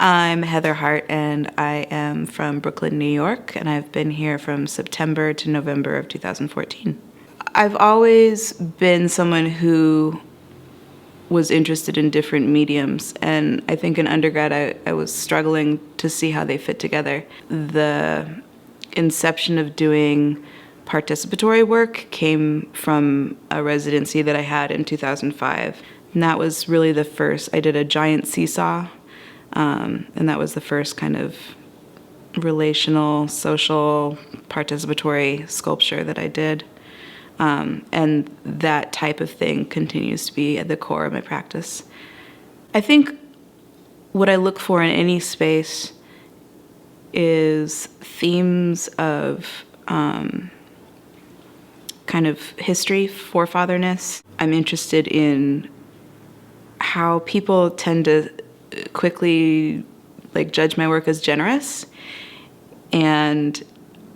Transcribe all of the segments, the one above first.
I'm Heather Hart, and I am from Brooklyn, New York, and I've been here from September to November of 2014. I've always been someone who was interested in different mediums, and I think in undergrad I was struggling to see how they fit together. The inception of doing participatory work came from a residency that I had in 2005, and that was really the first. I did a giant seesaw, and that was the first kind of relational, social, participatory sculpture that I did. And that type of thing continues to be at the core of my practice. I think what I look for in any space is themes of kind of history, forefatherness. I'm interested in how people tend to quickly judge my work as generous, and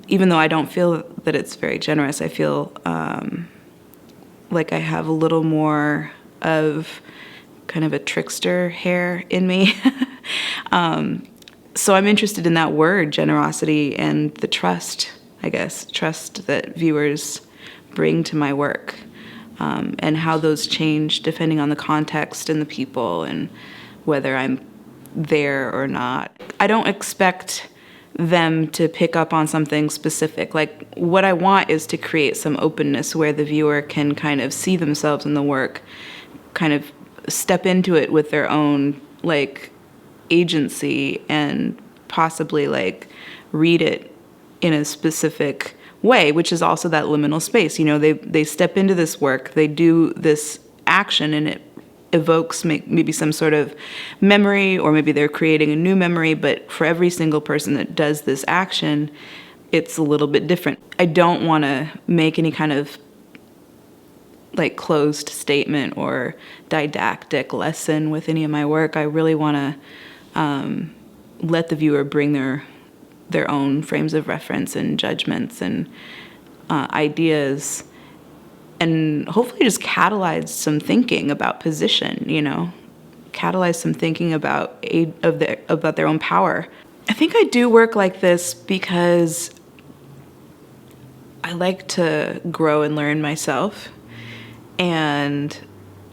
even though I don't feel that it's very generous, I feel like I have a little more of kind of a trickster hair in me. So I'm interested in that word, generosity, and the trust, I guess, trust that viewers bring to my work, and how those change depending on the context and the people and whether I'm there or not. I don't expect them to pick up on something specific. Like, what I want is to create some openness where the viewer can kind of see themselves in the work, kind of step into it with their own agency, and possibly read it in a specific way, which is also that liminal space. You know, they step into this work, they do this action, and it evokes maybe some sort of memory, or maybe they're creating a new memory, but for every single person that does this action, it's a little bit different. I don't want to make any kind of closed statement or didactic lesson with any of my work. I really want to let the viewer bring their own frames of reference and judgments and ideas, and hopefully just catalyze some thinking about position, catalyze some thinking about their own power. I think I do work like this because I like to grow and learn myself, and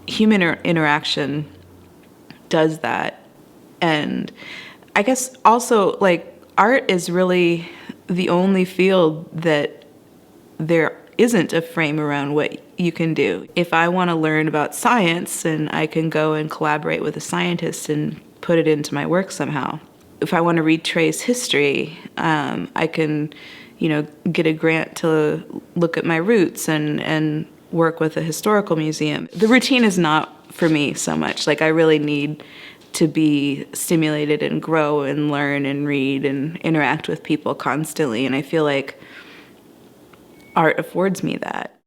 human interaction does that. And I guess also art is really the only field that there isn't a frame around what you can do. If I want to learn about science, and I can go and collaborate with a scientist and put it into my work somehow. If I want to retrace history, I can, get a grant to look at my roots and work with a historical museum. The routine is not for me so much. I really need to be stimulated and grow and learn and read and interact with people constantly, and I feel like art affords me that.